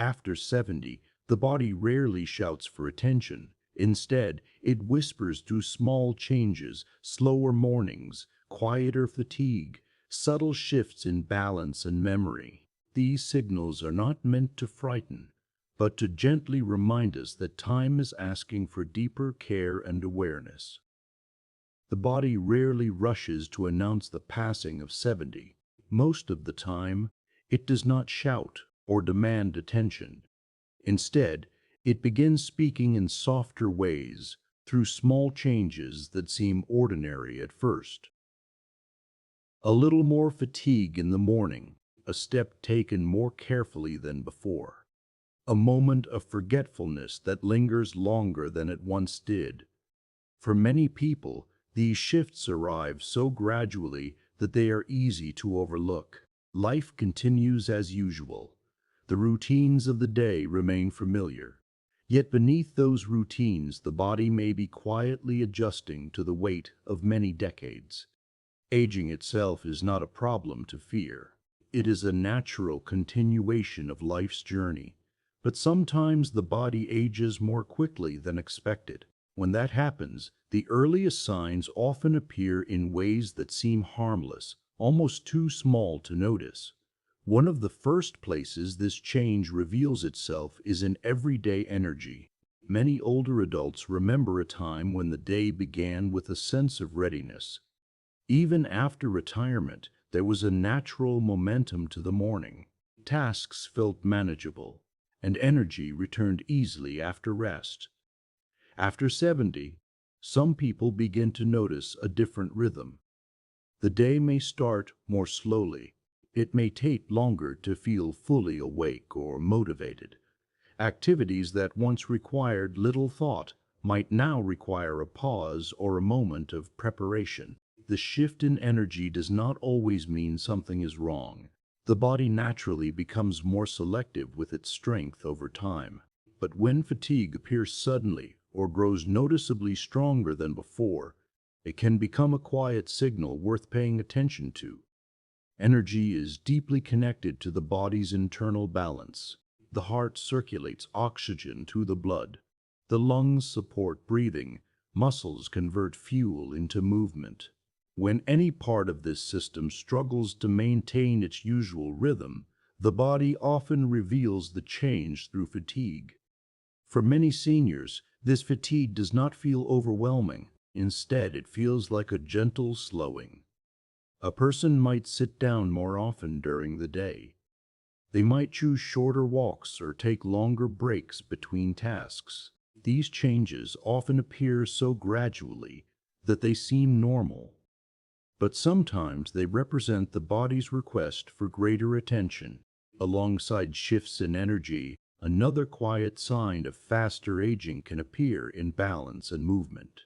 After 70, the body rarely shouts for attention. Instead, it whispers through small changes, slower mornings, quieter fatigue, subtle shifts in balance and memory. These signals are not meant to frighten, but to gently remind us that time is asking for deeper care and awareness. The body rarely rushes to announce the passing of 70. Most of the time, it does not shout or demand attention. Instead, it begins speaking in softer ways through small changes that seem ordinary at first. A little more fatigue in the morning, a step taken more carefully than before, a moment of forgetfulness that lingers longer than it once did. For many people, these shifts arrive so gradually that they are easy to overlook. Life continues as usual. The routines of the day remain familiar. Yet beneath those routines, the body may be quietly adjusting to the weight of many decades. Aging itself is not a problem to fear. It is a natural continuation of life's journey. But sometimes the body ages more quickly than expected. When that happens, the earliest signs often appear in ways that seem harmless, almost too small to notice. One of the first places this change reveals itself is in everyday energy. Many older adults remember a time when the day began with a sense of readiness. Even after retirement, there was a natural momentum to the morning. Tasks felt manageable, and energy returned easily after rest. After 70, some people begin to notice a different rhythm. The day may start more slowly. It may take longer to feel fully awake or motivated. Activities that once required little thought might now require a pause or a moment of preparation. The shift in energy does not always mean something is wrong. The body naturally becomes more selective with its strength over time. But when fatigue appears suddenly or grows noticeably stronger than before, it can become a quiet signal worth paying attention to. Energy is deeply connected to the body's internal balance. The heart circulates oxygen to the blood. The lungs support breathing. Muscles convert fuel into movement. When any part of this system struggles to maintain its usual rhythm, the body often reveals the change through fatigue. For many seniors, this fatigue does not feel overwhelming. Instead, it feels like a gentle slowing. A person might sit down more often during the day. They might choose shorter walks or take longer breaks between tasks. These changes often appear so gradually that they seem normal. But sometimes they represent the body's request for greater attention. Alongside shifts in energy, another quiet sign of faster aging can appear in balance and movement.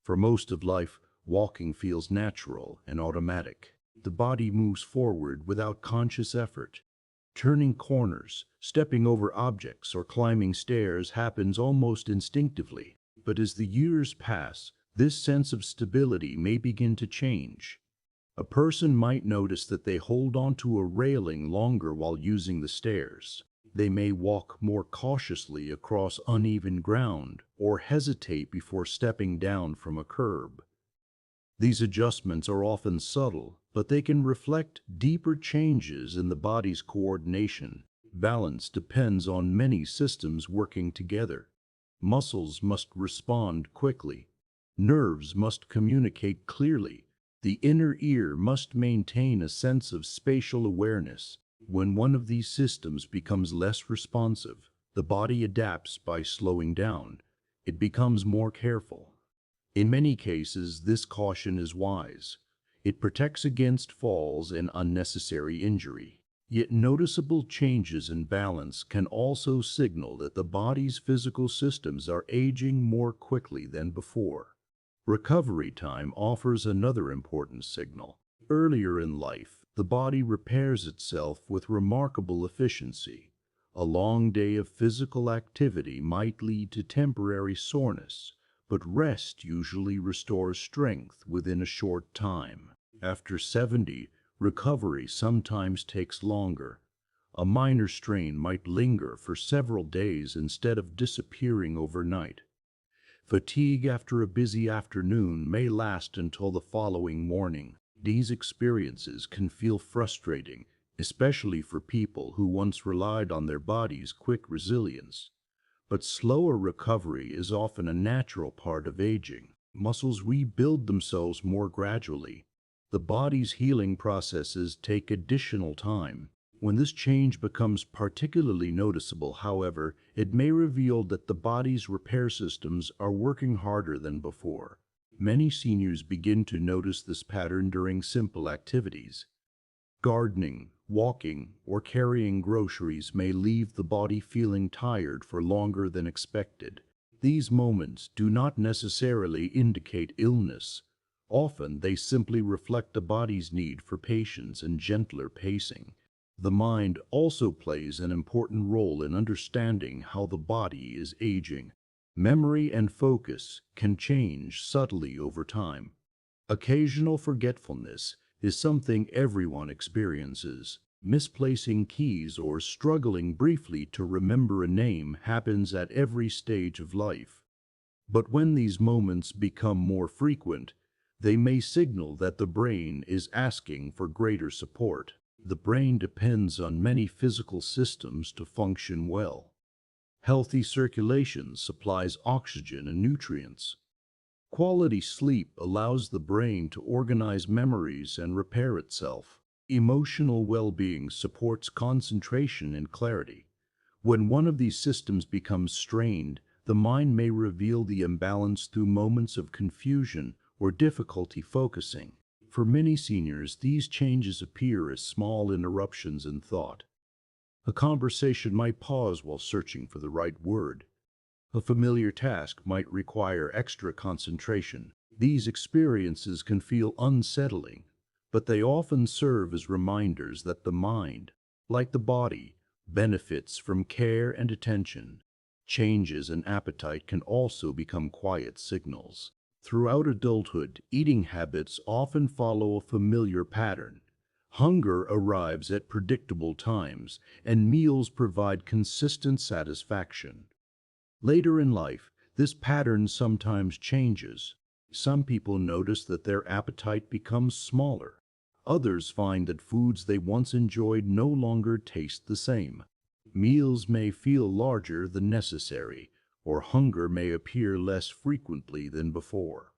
For most of life, walking feels natural and automatic. The body moves forward without conscious effort. Turning corners, stepping over objects, or climbing stairs happens almost instinctively. But as the years pass, this sense of stability may begin to change. A person might notice that they hold onto a railing longer while using the stairs. They may walk more cautiously across uneven ground or hesitate before stepping down from a curb. These adjustments are often subtle, but they can reflect deeper changes in the body's coordination. Balance depends on many systems working together. Muscles must respond quickly. Nerves must communicate clearly. The inner ear must maintain a sense of spatial awareness. When one of these systems becomes less responsive, the body adapts by slowing down. It becomes more careful. In many cases, this caution is wise. It protects against falls and unnecessary injury. Yet noticeable changes in balance can also signal that the body's physical systems are aging more quickly than before. Recovery time offers another important signal. Earlier in life, the body repairs itself with remarkable efficiency. A long day of physical activity might lead to temporary soreness, but rest usually restores strength within a short time. After 70, recovery sometimes takes longer. A minor strain might linger for several days instead of disappearing overnight. Fatigue after a busy afternoon may last until the following morning. These experiences can feel frustrating, especially for people who once relied on their body's quick resilience. But slower recovery is often a natural part of aging. Muscles rebuild themselves more gradually. The body's healing processes take additional time. When this change becomes particularly noticeable, however, it may reveal that the body's repair systems are working harder than before. Many seniors begin to notice this pattern during simple activities. Gardening, walking, or carrying groceries may leave the body feeling tired for longer than expected. These moments do not necessarily indicate illness. Often they simply reflect the body's need for patience and gentler pacing. The mind also plays an important role in understanding how the body is aging. Memory and focus can change subtly over time. Occasional forgetfulness is something everyone experiences. Misplacing keys or struggling briefly to remember a name happens at every stage of life. But when these moments become more frequent, they may signal that the brain is asking for greater support. The brain depends on many physical systems to function well. Healthy circulation supplies oxygen and nutrients. Quality sleep allows the brain to organize memories and repair itself. Emotional well-being supports concentration and clarity. When one of these systems becomes strained, the mind may reveal the imbalance through moments of confusion or difficulty focusing. For many seniors, these changes appear as small interruptions in thought. A conversation might pause while searching for the right word. A familiar task might require extra concentration. These experiences can feel unsettling, but they often serve as reminders that the mind, like the body, benefits from care and attention. Changes in appetite can also become quiet signals. Throughout adulthood, eating habits often follow a familiar pattern. Hunger arrives at predictable times, and meals provide consistent satisfaction. Later in life, this pattern sometimes changes. Some people notice that their appetite becomes smaller. Others find that foods they once enjoyed no longer taste the same. Meals may feel larger than necessary, or hunger may appear less frequently than before.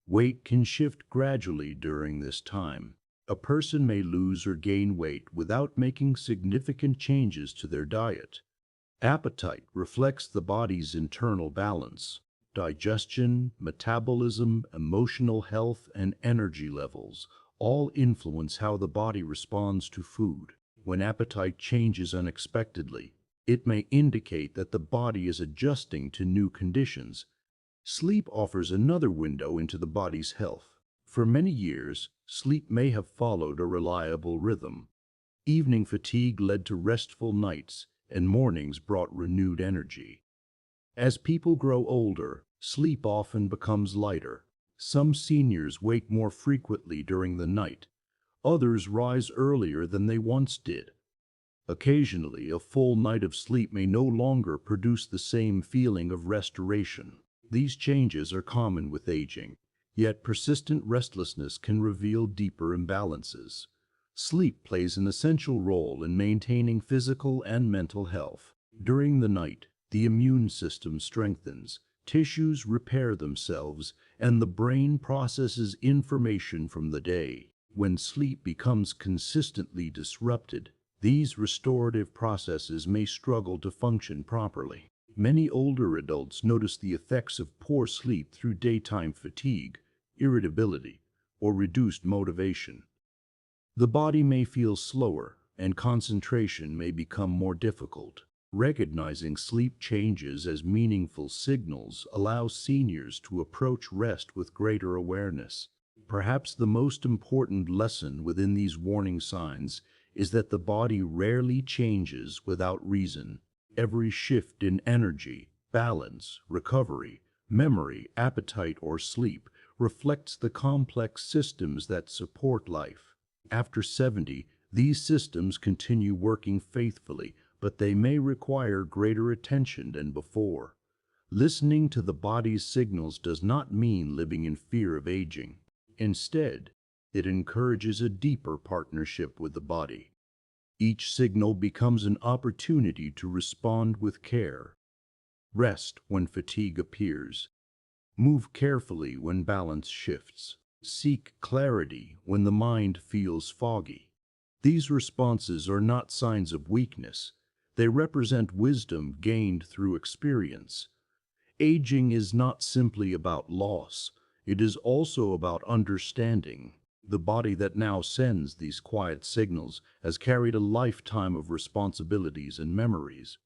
Weight can shift gradually during this time. A person may lose or gain weight without making significant changes to their diet. Appetite reflects the body's internal balance. Digestion, metabolism, emotional health, and energy levels all influence how the body responds to food. When appetite changes unexpectedly, it may indicate that the body is adjusting to new conditions. Sleep offers another window into the body's health. For many years, sleep may have followed a reliable rhythm. Evening fatigue led to restful nights, and mornings brought renewed energy. As people grow older, sleep often becomes lighter. Some seniors wake more frequently during the night. Others rise earlier than they once did. Occasionally, a full night of sleep may no longer produce the same feeling of restoration. These changes are common with aging, yet persistent restlessness can reveal deeper imbalances. Sleep plays an essential role in maintaining physical and mental health. During the night, the immune system strengthens, tissues repair themselves, and the brain processes information from the day. When sleep becomes consistently disrupted, these restorative processes may struggle to function properly. Many older adults notice the effects of poor sleep through daytime fatigue, irritability, or reduced motivation. The body may feel slower, and concentration may become more difficult. Recognizing sleep changes as meaningful signals allows seniors to approach rest with greater awareness. Perhaps the most important lesson within these warning signs is that the body rarely changes without reason. Every shift in energy, balance, recovery, memory, appetite, or sleep reflects the complex systems that support life. After 70, These systems continue working faithfully, but they may require greater attention than before. Listening to the body's signals does not mean living in fear of aging. Instead, it encourages a deeper partnership with the body. Each signal becomes an opportunity to respond with care. Rest when fatigue appears. Move carefully when balance shifts. Seek clarity when the mind feels foggy. These responses are not signs of weakness. They represent wisdom gained through experience. Aging is not simply about loss. It is also about understanding. The body that now sends these quiet signals has carried a lifetime of responsibilities and memories.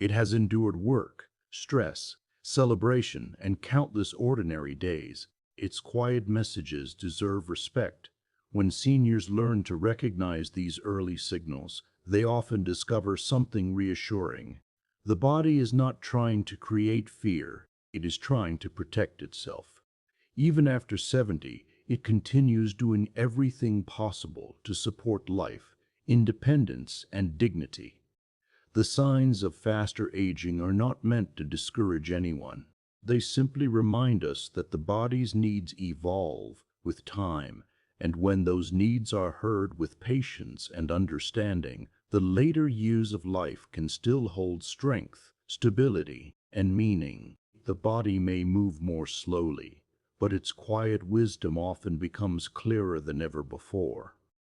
It has endured work, stress, celebration, and countless ordinary days. Its quiet messages deserve respect. When seniors learn to recognize these early signals, they often discover something reassuring. The body is not trying to create fear, it is trying to protect itself. Even after 70, it continues doing everything possible to support life, independence, and dignity. The signs of faster aging are not meant to discourage anyone. They simply remind us that the body's needs evolve with time, and when those needs are heard with patience and understanding, the later years of life can still hold strength, stability, and meaning. The body may move more slowly, but its quiet wisdom often becomes clearer than ever before.